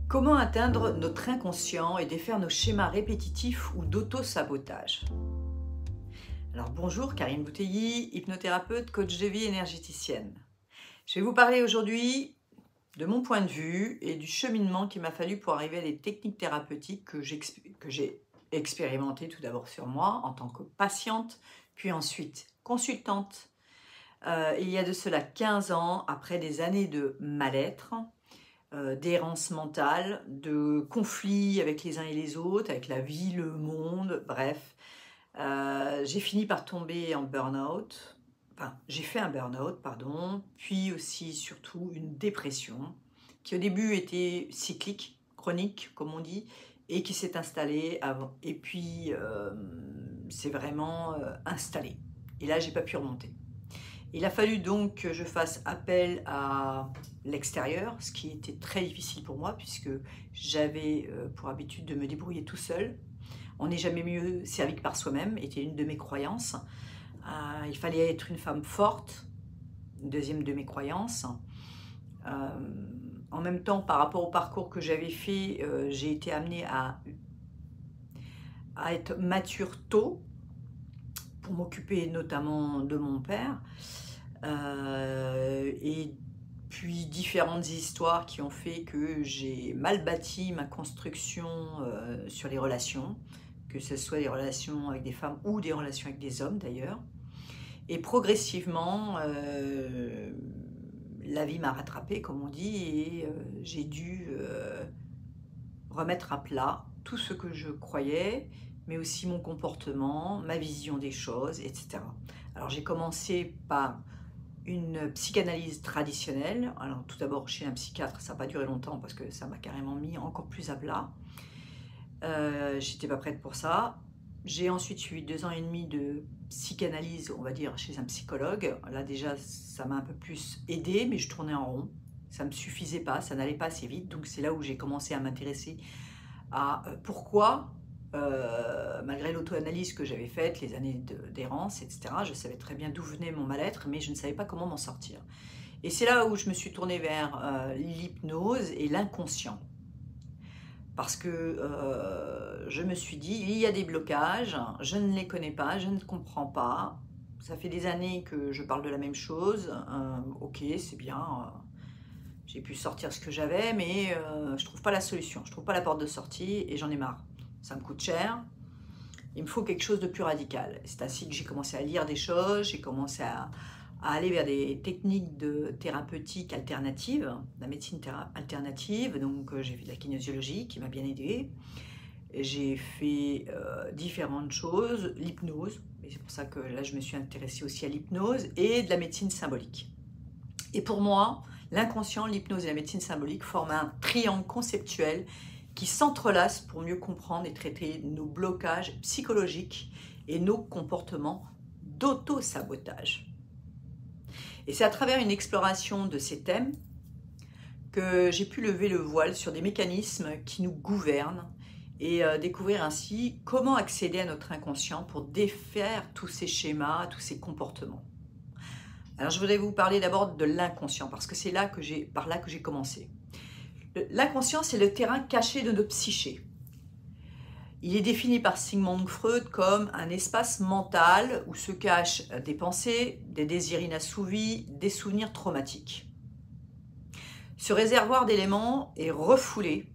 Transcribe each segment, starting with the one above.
Comment atteindre notre inconscient et défaire nos schémas répétitifs ou d'auto-sabotage? Alors bonjour, Karine Bouteilly, hypnothérapeute, coach de vie, énergéticienne. Je vais vous parler aujourd'hui de mon point de vue et du cheminement qu'il m'a fallu pour arriver à des techniques thérapeutiques que j'ai expérimentées tout d'abord sur moi en tant que patiente, puis ensuite consultante. Il y a de cela 15 ans, après des années de mal-être, d'errance mentale, de conflits avec les uns et les autres, avec la vie, le monde, bref. J'ai fini par tomber en burn-out. Enfin, j'ai fait un burn-out, pardon, puis aussi, surtout, une dépression, qui au début était cyclique, chronique, comme on dit, et qui s'est installée avant. Et puis, c'est vraiment installé. Et là, j'ai pas pu remonter. Il a fallu donc que je fasse appel à l'extérieur, ce qui était très difficile pour moi puisque j'avais pour habitude de me débrouiller tout seul. On n'est jamais mieux servi que par soi-même, était une de mes croyances. Il fallait être une femme forte, une deuxième de mes croyances. Euh, En même temps, par rapport au parcours que j'avais fait, j'ai été amenée à être mature tôt pour m'occuper notamment de mon père. Et puis différentes histoires qui ont fait que j'ai mal bâti ma construction sur les relations, que ce soit des relations avec des femmes ou des relations avec des hommes d'ailleurs. Et progressivement, la vie m'a rattrapée, comme on dit, et j'ai dû remettre à plat tout ce que je croyais, mais aussi mon comportement, ma vision des choses, etc. Alors j'ai commencé par une psychanalyse traditionnelle. Alors tout d'abord chez un psychiatre, ça n'a pas duré longtemps parce que ça m'a carrément mis encore plus à plat. J'étais pas prête pour ça. J'ai ensuite suivi 2 ans et demi de psychanalyse, on va dire, chez un psychologue. Là déjà, ça m'a un peu plus aidée, mais je tournais en rond. Ça ne me suffisait pas, ça n'allait pas assez vite. Donc c'est là où j'ai commencé à m'intéresser à pourquoi, malgré l'auto-analyse que j'avais faite, les années d'errance, etc., je savais très bien d'où venait mon mal-être, mais je ne savais pas comment m'en sortir. Et c'est là où je me suis tournée vers l'hypnose et l'inconscient. Parce que je me suis dit, il y a des blocages, je ne les connais pas, je ne comprends pas. Ça fait des années que je parle de la même chose. Ok, c'est bien, j'ai pu sortir ce que j'avais, mais je trouve pas la solution, je trouve pas la porte de sortie et j'en ai marre. Ça me coûte cher, il me faut quelque chose de plus radical. C'est ainsi que j'ai commencé à lire des choses, j'ai commencé à aller vers des techniques de thérapeutique alternatives, la médecine alternative. Donc j'ai fait de la kinésiologie qui m'a bien aidée. J'ai fait différentes choses, l'hypnose, et c'est pour ça que là je me suis intéressée aussi à l'hypnose, et de la médecine symbolique. Et pour moi, l'inconscient, l'hypnose et la médecine symbolique forment un triangle conceptuel qui s'entrelacent pour mieux comprendre et traiter nos blocages psychologiques et nos comportements d'auto-sabotage. Et c'est à travers une exploration de ces thèmes que j'ai pu lever le voile sur des mécanismes qui nous gouvernent et découvrir ainsi comment accéder à notre inconscient pour défaire tous ces schémas, tous ces comportements. Alors je voudrais vous parler d'abord de l'inconscient parce que c'est par là que j'ai commencé. L'inconscient, c'est le terrain caché de notre psyché. Il est défini par Sigmund Freud comme un espace mental où se cachent des pensées, des désirs inassouvis, des souvenirs traumatiques. Ce réservoir d'éléments est refoulé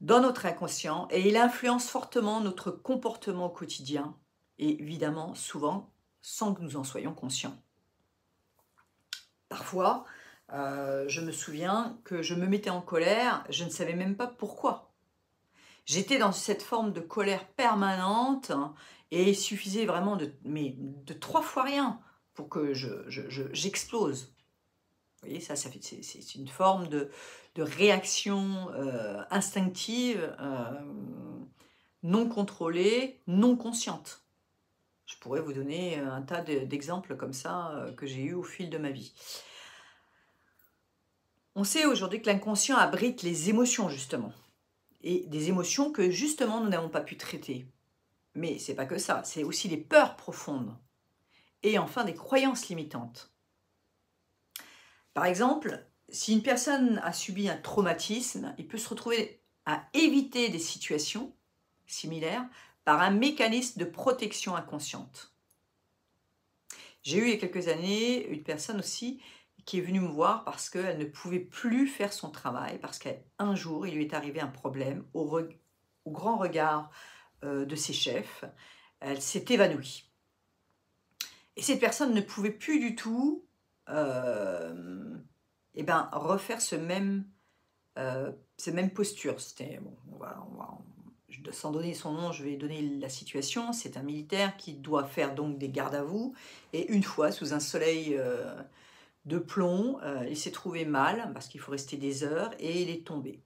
dans notre inconscient et il influence fortement notre comportement au quotidien et évidemment souvent sans que nous en soyons conscients. Parfois, je me souviens que je me mettais en colère, je ne savais même pas pourquoi. J'étais dans cette forme de colère permanente et il suffisait vraiment de 3 fois rien pour que j'explose. Vous voyez, c'est une forme de réaction instinctive, non contrôlée, non consciente. Je pourrais vous donner un tas d'exemples comme ça que j'ai eu au fil de ma vie. On sait aujourd'hui que l'inconscient abrite les émotions, justement. Et des émotions que, justement, nous n'avons pas pu traiter. Mais c'est pas que ça, c'est aussi les peurs profondes. Et enfin, des croyances limitantes. Par exemple, si une personne a subi un traumatisme, il peut se retrouver à éviter des situations similaires par un mécanisme de protection inconsciente. J'ai eu il y a quelques années une personne aussi qui est venue me voir parce qu'elle ne pouvait plus faire son travail, parce qu'un jour, il lui est arrivé un problème au grand regard de ses chefs. Elle s'est évanouie. Et cette personne ne pouvait plus du tout refaire ces mêmes postures. C'était, bon, sans donner son nom, je vais donner la situation. C'est un militaire qui doit faire donc des gardes à vous. Et une fois, sous un soleil de plomb, il s'est trouvé mal, parce qu'il faut rester des heures, et il est tombé.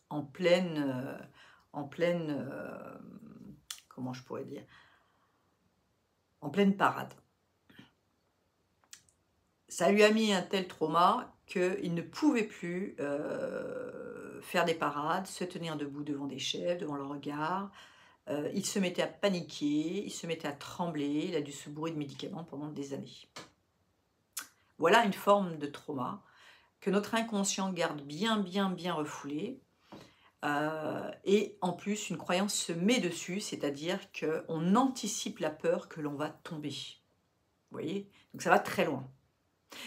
En pleine comment je pourrais dire, en pleine parade. Ça lui a mis un tel trauma qu'il ne pouvait plus faire des parades, se tenir debout devant des chefs, devant leur regard. Il se mettait à paniquer, il se mettait à trembler, il a dû se bourrer de médicaments pendant des années. Voilà une forme de trauma que notre inconscient garde bien refoulé. Et en plus, une croyance se met dessus, c'est-à-dire qu'on anticipe la peur que l'on va tomber. Vous voyez? Donc ça va très loin.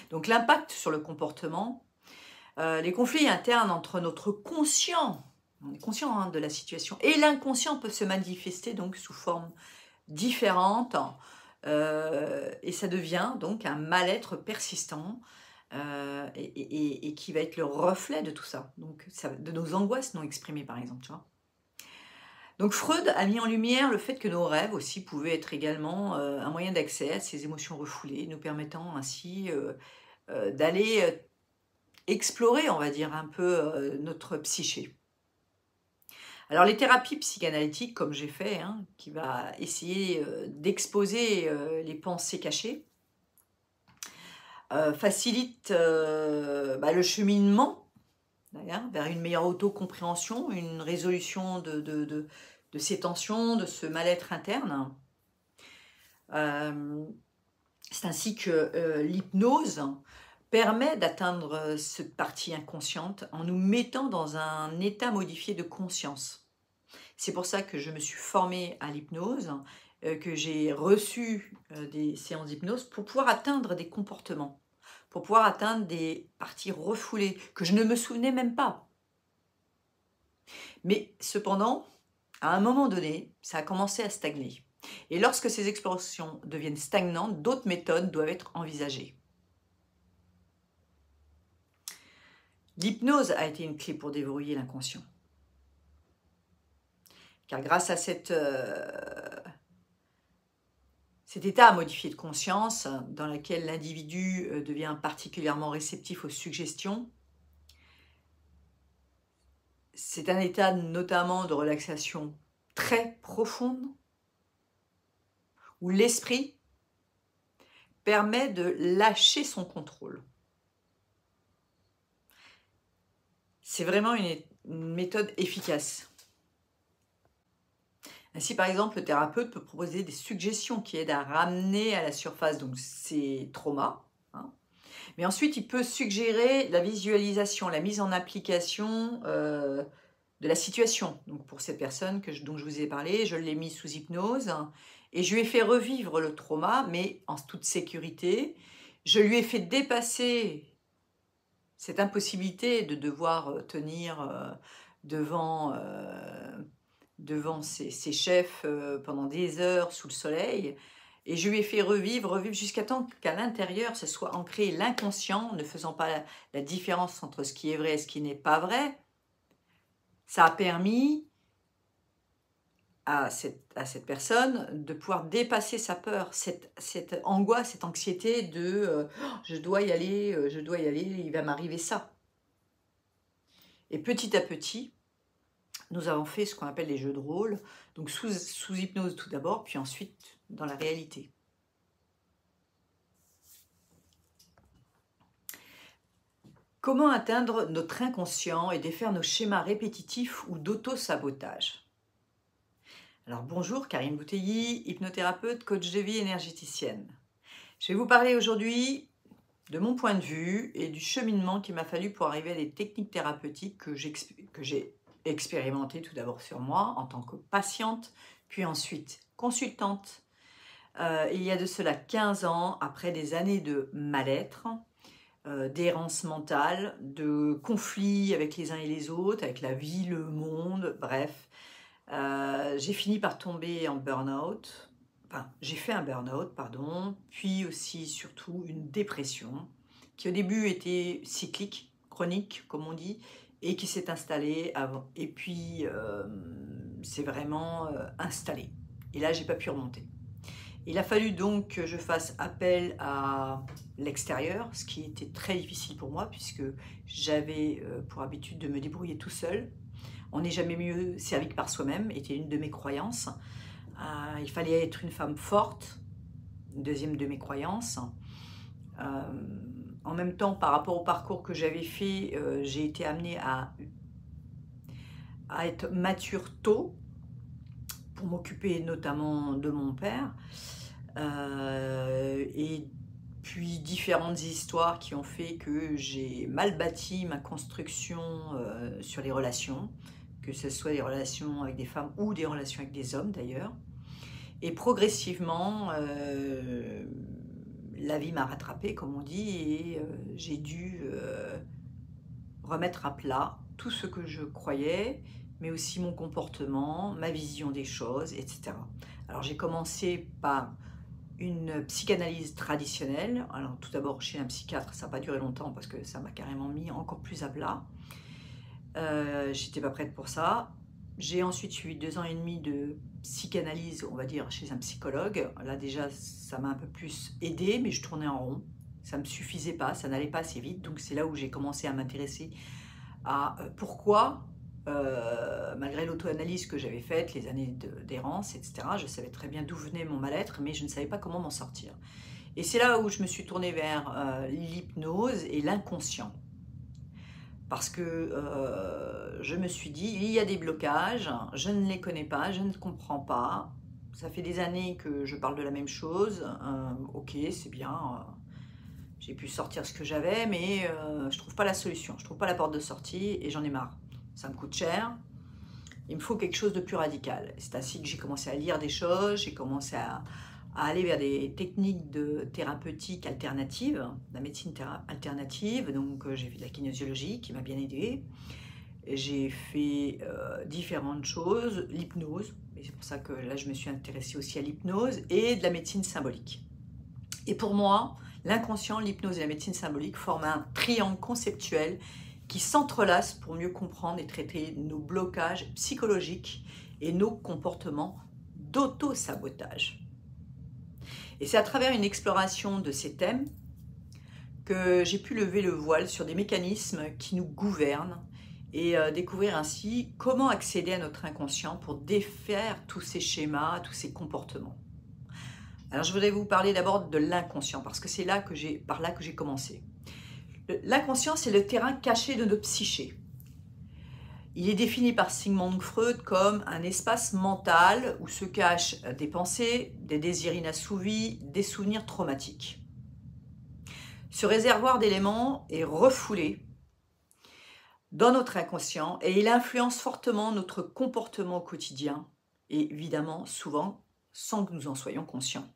Donc l'impact sur le comportement, les conflits internes entre notre conscient, on est conscient de la situation, et l'inconscient peut se manifester donc sous forme différente, et ça devient donc un mal-être persistant, et qui va être le reflet de tout ça, donc de nos angoisses non exprimées par exemple, tu vois. Donc Freud a mis en lumière le fait que nos rêves aussi pouvaient être également un moyen d'accès à ces émotions refoulées, nous permettant ainsi d'aller explorer, on va dire, un peu notre psyché. Alors les thérapies psychanalytiques, comme j'ai fait, qui va essayer d'exposer les pensées cachées, facilitent le cheminement vers une meilleure autocompréhension, une résolution de ces tensions, de ce mal-être interne. C'est ainsi que l'hypnose permet d'atteindre cette partie inconsciente en nous mettant dans un état modifié de conscience. C'est pour ça que je me suis formée à l'hypnose, que j'ai reçu des séances d'hypnose pour pouvoir atteindre des comportements, pour pouvoir atteindre des parties refoulées que je ne me souvenais même pas. Mais cependant, à un moment donné, ça a commencé à stagner. Et lorsque ces explorations deviennent stagnantes, d'autres méthodes doivent être envisagées. L'hypnose a été une clé pour déverrouiller l'inconscient. Car grâce à cet état modifié de conscience, dans lequel l'individu devient particulièrement réceptif aux suggestions, c'est un état notamment de relaxation très profonde, où l'esprit permet de lâcher son contrôle. C'est vraiment une méthode efficace. Ainsi, par exemple, le thérapeute peut proposer des suggestions qui aident à ramener à la surface donc, ces traumas. Mais ensuite, il peut suggérer la visualisation, la mise en application de la situation. Donc, pour cette personne dont je vous ai parlé, je l'ai mise sous hypnose et je lui ai fait revivre le trauma, mais en toute sécurité. Je lui ai fait dépasser cette impossibilité de devoir tenir devant ses chefs pendant des heures sous le soleil. Et je lui ai fait revivre jusqu'à temps qu'à l'intérieur, ce soit ancré l'inconscient, ne faisant pas la différence entre ce qui est vrai et ce qui n'est pas vrai. Ça a permis à cette personne de pouvoir dépasser sa peur, cette angoisse, cette anxiété de je dois y aller, il va m'arriver ça. Et petit à petit, nous avons fait ce qu'on appelle les jeux de rôle, donc sous hypnose tout d'abord, puis ensuite dans la réalité. Comment atteindre notre inconscient et défaire nos schémas répétitifs ou d'auto-sabotage? Alors bonjour, Karine Bouteilly, hypnothérapeute, coach de vie, énergéticienne. Je vais vous parler aujourd'hui de mon point de vue et du cheminement qu'il m'a fallu pour arriver à des techniques thérapeutiques que j'ai expérimentées tout d'abord sur moi en tant que patiente, puis ensuite consultante. Il y a de cela 15 ans, après des années de mal-être, d'errance mentale, de conflits avec les uns et les autres, avec la vie, le monde, bref. J'ai fini par tomber en burn-out. Enfin, j'ai fait un burn-out, pardon, puis aussi, surtout, une dépression, qui au début était cyclique, chronique, comme on dit, et qui s'est installée avant. Et puis, c'est vraiment installé. Et là, j'ai pas pu remonter. Il a fallu donc que je fasse appel à l'extérieur, ce qui était très difficile pour moi, puisque j'avais pour habitude de me débrouiller tout seul. On n'est jamais mieux servi que par soi-même, était une de mes croyances. Il fallait être une femme forte, une deuxième de mes croyances. En même temps, par rapport au parcours que j'avais fait, j'ai été amenée à être mature tôt, pour m'occuper notamment de mon père. Et puis différentes histoires qui ont fait que j'ai mal bâti ma construction sur les relations, que ce soit des relations avec des femmes ou des relations avec des hommes d'ailleurs. Et progressivement, la vie m'a rattrapée, comme on dit, et j'ai dû remettre à plat tout ce que je croyais, mais aussi mon comportement, ma vision des choses, etc. Alors j'ai commencé par une psychanalyse traditionnelle. Alors tout d'abord chez un psychiatre, ça n'a pas duré longtemps parce que ça m'a carrément mis encore plus à plat. J'étais pas prête pour ça. J'ai ensuite suivi 2 ans et demi de psychanalyse, on va dire, chez un psychologue. Là déjà, ça m'a un peu plus aidée, mais je tournais en rond. Ça ne me suffisait pas, ça n'allait pas assez vite. Donc c'est là où j'ai commencé à m'intéresser à pourquoi, malgré l'auto-analyse que j'avais faite, les années d'errance, etc., je savais très bien d'où venait mon mal-être, mais je ne savais pas comment m'en sortir. Et c'est là où je me suis tournée vers l'hypnose et l'inconscient. Parce que je me suis dit, il y a des blocages, je ne les connais pas, je ne comprends pas. Ça fait des années que je parle de la même chose. Ok, c'est bien, j'ai pu sortir ce que j'avais, mais je ne trouve pas la solution, je ne trouve pas la porte de sortie et j'en ai marre. Ça me coûte cher, il me faut quelque chose de plus radical. C'est ainsi que j'ai commencé à lire des choses, j'ai commencé à aller vers des techniques thérapeutiques alternatives, la médecine alternative. Donc j'ai fait de la kinésiologie qui m'a bien aidée. J'ai fait différentes choses, l'hypnose, et c'est pour ça que là je me suis intéressée aussi à l'hypnose, et de la médecine symbolique. Et pour moi, l'inconscient, l'hypnose et la médecine symbolique forment un triangle conceptuel qui s'entrelacent pour mieux comprendre et traiter nos blocages psychologiques et nos comportements d'auto-sabotage. Et c'est à travers une exploration de ces thèmes que j'ai pu lever le voile sur des mécanismes qui nous gouvernent et découvrir ainsi comment accéder à notre inconscient pour défaire tous ces schémas, tous ces comportements. Alors je voudrais vous parler d'abord de l'inconscient parce que c'est par là que j'ai commencé. L'inconscient, c'est le terrain caché de notre psyché. Il est défini par Sigmund Freud comme un espace mental où se cachent des pensées, des désirs inassouvis, des souvenirs traumatiques. Ce réservoir d'éléments est refoulé dans notre inconscient et il influence fortement notre comportement au quotidien et évidemment souvent sans que nous en soyons conscients.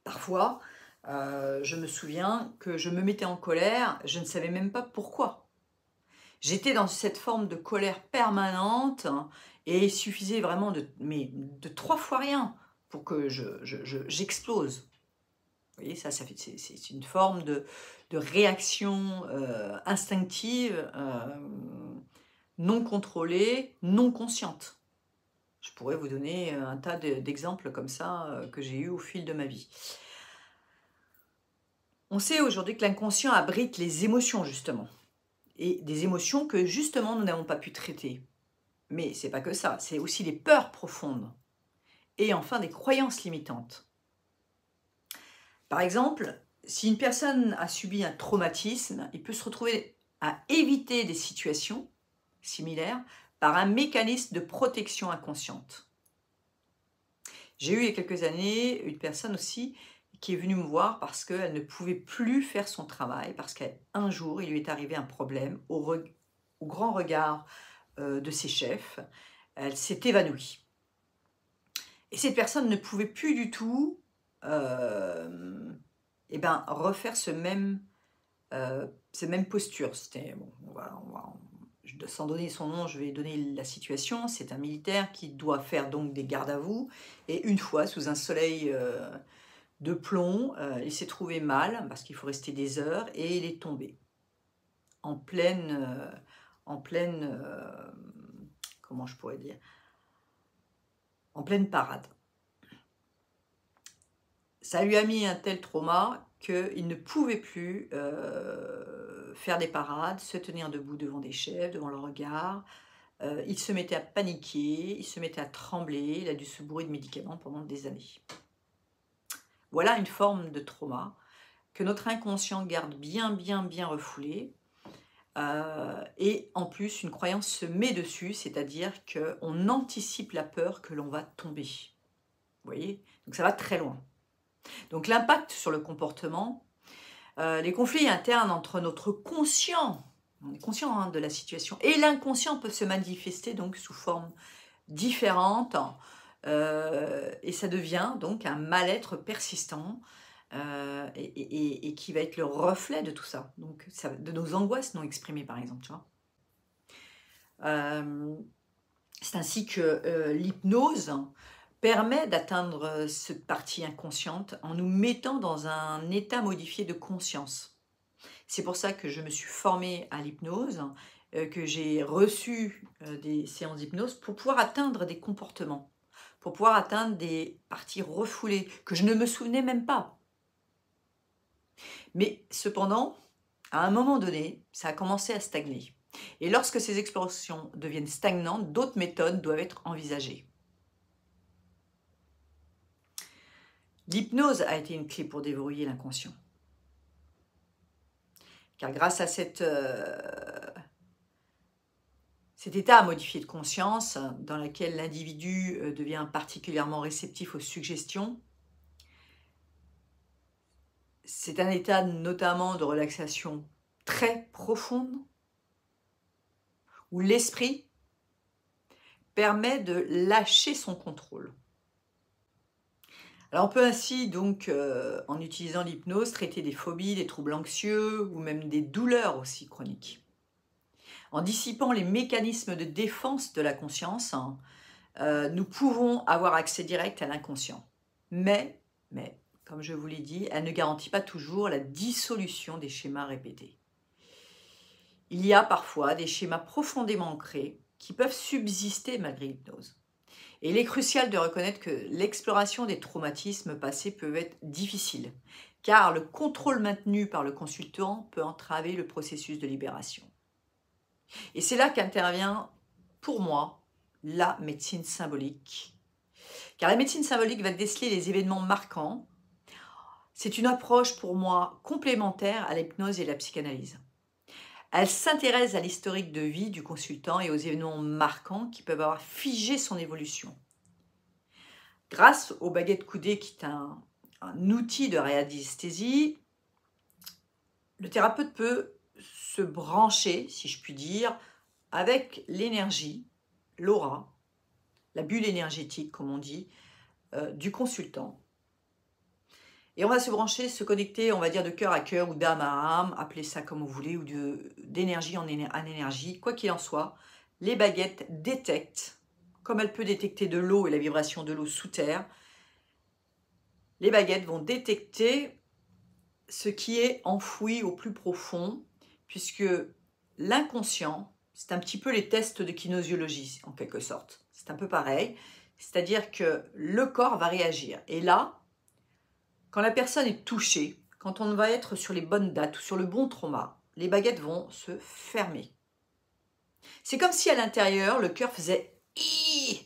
Parfois, je me souviens que je me mettais en colère, je ne savais même pas pourquoi. J'étais dans cette forme de colère permanente et il suffisait vraiment de 3 fois rien pour que j'explose. Vous voyez, c'est une forme de réaction instinctive, non contrôlée, non consciente. Je pourrais vous donner un tas d'exemples comme ça que j'ai eu au fil de ma vie. On sait aujourd'hui que l'inconscient abrite les émotions, justement. Et des émotions que, justement, nous n'avons pas pu traiter. Mais c'est pas que ça, c'est aussi des peurs profondes. Et enfin, des croyances limitantes. Par exemple, si une personne a subi un traumatisme, il peut se retrouver à éviter des situations similaires par un mécanisme de protection inconsciente. J'ai eu il y a quelques années une personne aussi qui est venue me voir parce qu'elle ne pouvait plus faire son travail, parce qu'un jour, il lui est arrivé un problème au grand regard de ses chefs. Elle s'est évanouie. Et cette personne ne pouvait plus du tout refaire cette même posture. C'était, bon, sans donner son nom, je vais donner la situation. C'est un militaire qui doit faire donc des gardes à vous. Et une fois, sous un soleil de plomb, il s'est trouvé mal, parce qu'il faut rester des heures, et il est tombé. En pleine comment je pourrais dire, en pleine parade. Ça lui a mis un tel trauma qu'il ne pouvait plus faire des parades, se tenir debout devant des chefs, devant leur regard. Il se mettait à paniquer, il se mettait à trembler, il a dû se bourrer de médicaments pendant des années. Voilà une forme de trauma que notre inconscient garde bien refoulé. Et en plus, une croyance se met dessus, c'est-à-dire qu'on anticipe la peur que l'on va tomber. Vous voyez? Donc ça va très loin. Donc l'impact sur le comportement, les conflits internes entre notre conscient, on est conscient de la situation, et l'inconscient peuvent se manifester donc sous forme différentes, et ça devient donc un mal-être persistant, et qui va être le reflet de tout ça, donc de nos angoisses non exprimées par exemple, tu vois. C'est ainsi que l'hypnose permet d'atteindre cette partie inconsciente en nous mettant dans un état modifié de conscience. C'est pour ça que je me suis formée à l'hypnose, que j'ai reçu des séances d'hypnose pour pouvoir atteindre des comportements, pour pouvoir atteindre des parties refoulées que je ne me souvenais même pas. Mais cependant, à un moment donné, ça a commencé à stagner. Et lorsque ces explorations deviennent stagnantes, d'autres méthodes doivent être envisagées. L'hypnose a été une clé pour déverrouiller l'inconscient. Car grâce à cet état modifié de conscience, dans lequel l'individu devient particulièrement réceptif aux suggestions, c'est un état notamment de relaxation très profonde, où l'esprit permet de lâcher son contrôle. Alors on peut ainsi donc, en utilisant l'hypnose, traiter des phobies, des troubles anxieux ou même des douleurs aussi chroniques. En dissipant les mécanismes de défense de la conscience, nous pouvons avoir accès direct à l'inconscient. Mais, comme je vous l'ai dit, elle ne garantit pas toujours la dissolution des schémas répétés. Il y a parfois des schémas profondément ancrés qui peuvent subsister malgré l'hypnose. Et il est crucial de reconnaître que l'exploration des traumatismes passés peut être difficile, car le contrôle maintenu par le consultant peut entraver le processus de libération. Et c'est là qu'intervient, pour moi, la médecine symbolique. Car la médecine symbolique va déceler les événements marquants. C'est une approche, pour moi, complémentaire à l'hypnose et la psychanalyse. Elle s'intéresse à l'historique de vie du consultant et aux événements marquants qui peuvent avoir figé son évolution. Grâce aux baguettes coudées, qui est un outil de radiesthésie, le thérapeute peut se brancher, si je puis dire, avec l'énergie, l'aura, la bulle énergétique, comme on dit, du consultant. Et on va se brancher, se connecter, on va dire de cœur à cœur ou d'âme à âme, appelez ça comme vous voulez, ou d'énergie en énergie. Quoi qu'il en soit, les baguettes détectent, comme elle peut détecter de l'eau et la vibration de l'eau sous terre, les baguettes vont détecter ce qui est enfoui au plus profond, puisque l'inconscient, c'est un petit peu les tests de kinésiologie, en quelque sorte. C'est un peu pareil, c'est-à-dire que le corps va réagir. Et là, quand la personne est touchée, quand on va être sur les bonnes dates ou sur le bon trauma, les baguettes vont se fermer. C'est comme si à l'intérieur, le cœur faisait « Ih !»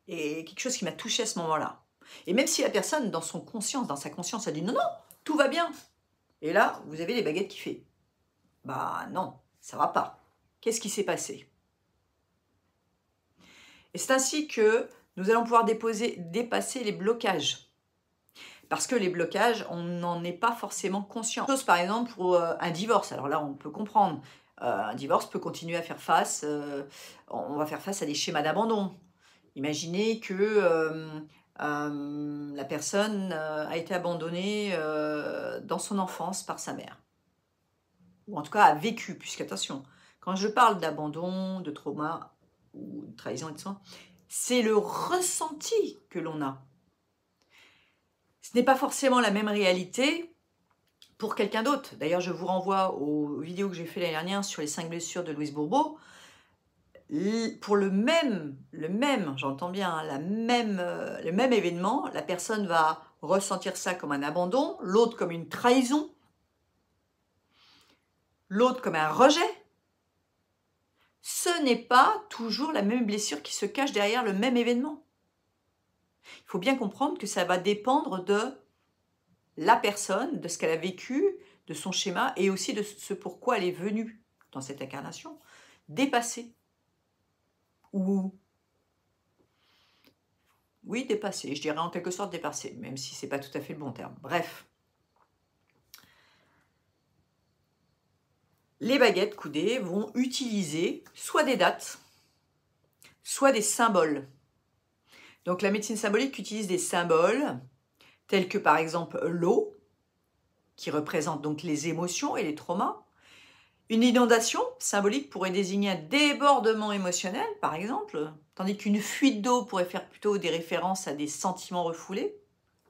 et quelque chose qui m'a touché à ce moment-là. Et même si la personne, dans sa conscience, a dit « Non, non, tout va bien !» Et là, vous avez les baguettes qui font « Bah non, ça va pas. Qu'est-ce qui s'est passé ?» Et c'est ainsi que nous allons pouvoir dépasser les blocages. Parce que les blocages, on n'en est pas forcément conscient. Chose par exemple pour un divorce, alors là on peut comprendre. Un divorce peut continuer à faire face, on va faire face à des schémas d'abandon. Imaginez que la personne a été abandonnée dans son enfance par sa mère. Ou en tout cas a vécu, puisque attention, quand je parle d'abandon, de trauma ou de trahison et de ça, c'est le ressenti que l'on a. Ce n'est pas forcément la même réalité pour quelqu'un d'autre. D'ailleurs, je vous renvoie aux vidéos que j'ai fait l'année dernière sur les 5 blessures de Louise Bourbeau. Pour le même, j'entends bien, hein, le même événement, la personne va ressentir ça comme un abandon, l'autre comme une trahison, l'autre comme un rejet. Ce n'est pas toujours la même blessure qui se cache derrière le même événement. Il faut bien comprendre que ça va dépendre de la personne, de ce qu'elle a vécu, de son schéma et aussi de ce pourquoi elle est venue dans cette incarnation, dépasser. Ou, oui, dépasser, je dirais en quelque sorte dépasser, même si ce n'est pas tout à fait le bon terme. Bref. Les baguettes coudées vont utiliser soit des dates, soit des symboles. Donc la médecine symbolique utilise des symboles tels que par exemple l'eau, qui représente donc les émotions et les traumas. Une inondation symbolique pourrait désigner un débordement émotionnel, par exemple, tandis qu'une fuite d'eau pourrait faire plutôt des références à des sentiments refoulés.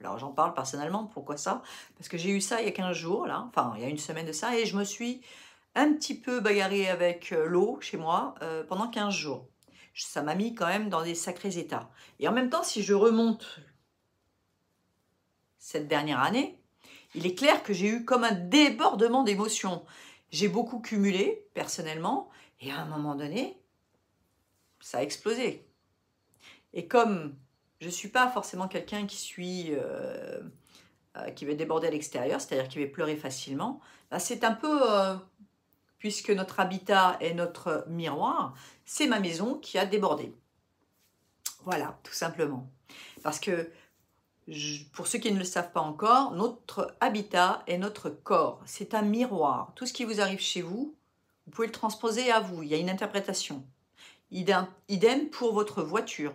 Alors j'en parle personnellement, pourquoi ça? Parce que j'ai eu ça il y a 15 jours, là, enfin il y a une semaine de ça, et je me suis un petit peu bagarrée avec l'eau chez moi pendant 15 jours. Ça m'a mis quand même dans des sacrés états. Et en même temps, si je remonte cette dernière année, il est clair que j'ai eu comme un débordement d'émotions. J'ai beaucoup cumulé, personnellement, et à un moment donné, ça a explosé. Et comme je ne suis pas forcément quelqu'un qui va déborder à l'extérieur, c'est-à-dire qui va pleurer facilement, bah c'est un peu, puisque notre habitat est notre miroir, c'est ma maison qui a débordé. Voilà, tout simplement. Parce que, pour ceux qui ne le savent pas encore, notre habitat est notre corps. C'est un miroir. Tout ce qui vous arrive chez vous, vous pouvez le transposer à vous. Il y a une interprétation. Idem pour votre voiture.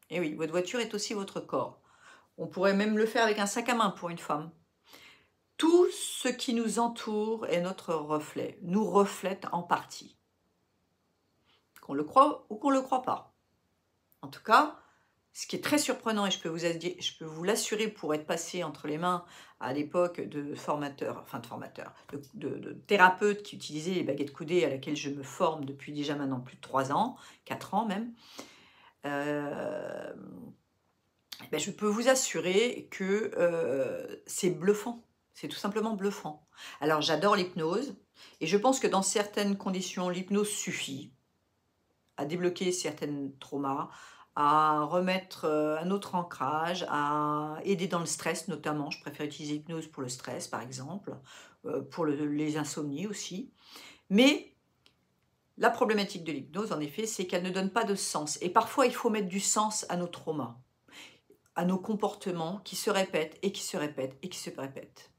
Et oui, votre voiture est aussi votre corps. On pourrait même le faire avec un sac à main pour une femme. Tout ce qui nous entoure est notre reflet, nous reflète en partie. Qu'on le croit ou qu'on ne le croit pas. En tout cas, ce qui est très surprenant, et je peux vous l'assurer pour être passé entre les mains à l'époque de de thérapeutes qui utilisaient les baguettes coudées à laquelle je me forme depuis déjà maintenant plus de 3 ans, 4 ans même, je peux vous assurer que c'est bluffant, c'est tout simplement bluffant. Alors j'adore l'hypnose, et je pense que dans certaines conditions, l'hypnose suffit à débloquer certains traumas, à remettre un autre ancrage, à aider dans le stress notamment. Je préfère utiliser l'hypnose pour le stress par exemple, pour les insomnies aussi. Mais la problématique de l'hypnose en effet, c'est qu'elle ne donne pas de sens. Et parfois il faut mettre du sens à nos traumas, à nos comportements qui se répètent et qui se répètent et qui se répètent.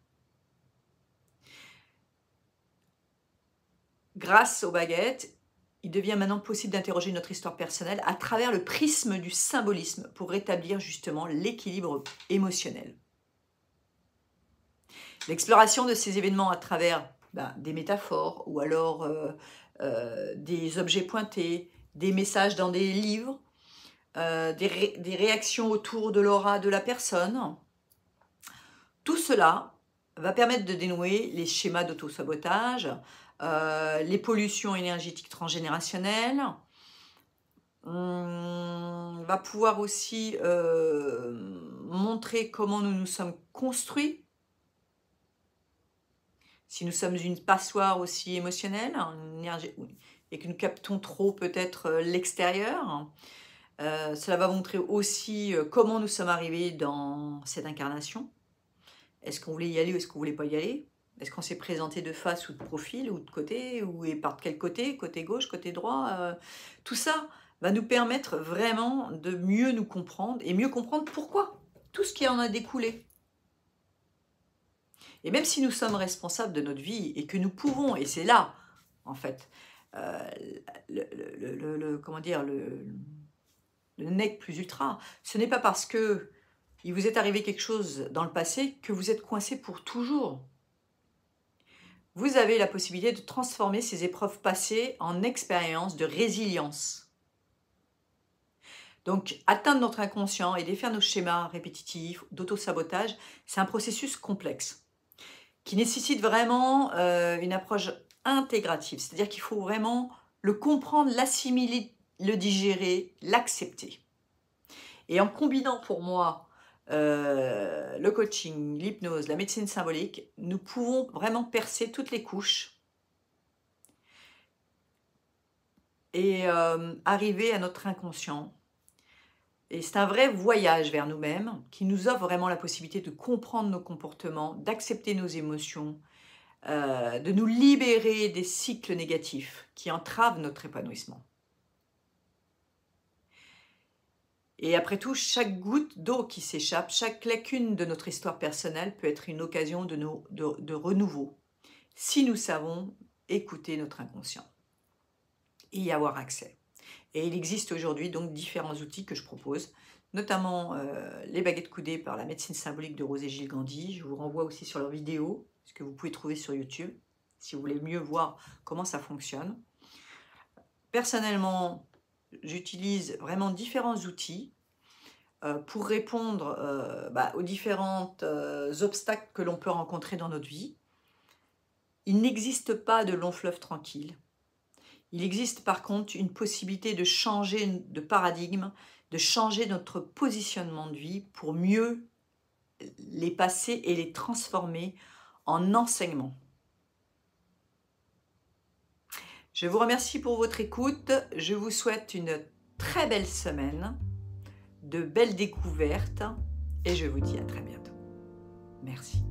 Grâce aux baguettes, il devient maintenant possible d'interroger notre histoire personnelle à travers le prisme du symbolisme pour rétablir justement l'équilibre émotionnel. L'exploration de ces événements à travers des métaphores ou alors des objets pointés, des messages dans des livres, des réactions autour de l'aura de la personne, tout cela va permettre de dénouer les schémas d'autosabotage, les pollutions énergétiques transgénérationnelles. On va pouvoir aussi montrer comment nous nous sommes construits. Si nous sommes une passoire aussi émotionnelle, et que nous captons trop peut-être l'extérieur, cela va montrer aussi comment nous sommes arrivés dans cette incarnation. Est-ce qu'on voulait y aller ou est-ce qu'on ne voulait pas y aller? Est-ce qu'on s'est présenté de face ou de profil ou de côté? Ou et par quel côté? Côté gauche, côté droit? Tout ça va nous permettre vraiment de mieux nous comprendre et mieux comprendre pourquoi. Tout ce qui en a découlé. Et même si nous sommes responsables de notre vie et que nous pouvons, et c'est là, en fait, euh, comment dire, le nec plus ultra, ce n'est pas parce que il vous est arrivé quelque chose dans le passé que vous êtes coincé pour toujours. Vous avez la possibilité de transformer ces épreuves passées en expériences de résilience. Donc, atteindre notre inconscient et défaire nos schémas répétitifs d'auto-sabotage, c'est un processus complexe qui nécessite vraiment une approche intégrative. C'est-à-dire qu'il faut vraiment le comprendre, l'assimiler, le digérer, l'accepter. Et en combinant pour moi le coaching, l'hypnose, la médecine symbolique, nous pouvons vraiment percer toutes les couches et arriver à notre inconscient. Et c'est un vrai voyage vers nous-mêmes qui nous offre vraiment la possibilité de comprendre nos comportements, d'accepter nos émotions, de nous libérer des cycles négatifs qui entravent notre épanouissement. Et après tout, chaque goutte d'eau qui s'échappe, chaque lacune de notre histoire personnelle peut être une occasion de renouveau, si nous savons écouter notre inconscient et y avoir accès. Et il existe aujourd'hui donc différents outils que je propose, notamment les baguettes coudées par la médecine symbolique de Rose et Gilles Gandhi. Je vous renvoie aussi sur leurs vidéos, ce que vous pouvez trouver sur YouTube, si vous voulez mieux voir comment ça fonctionne. Personnellement, j'utilise vraiment différents outils pour répondre aux différents obstacles que l'on peut rencontrer dans notre vie. Il n'existe pas de long fleuve tranquille. Il existe par contre une possibilité de changer de paradigme, de changer notre positionnement de vie pour mieux les passer et les transformer en enseignement. Je vous remercie pour votre écoute. Je vous souhaite une très belle semaine, de belles découvertes et je vous dis à très bientôt. Merci.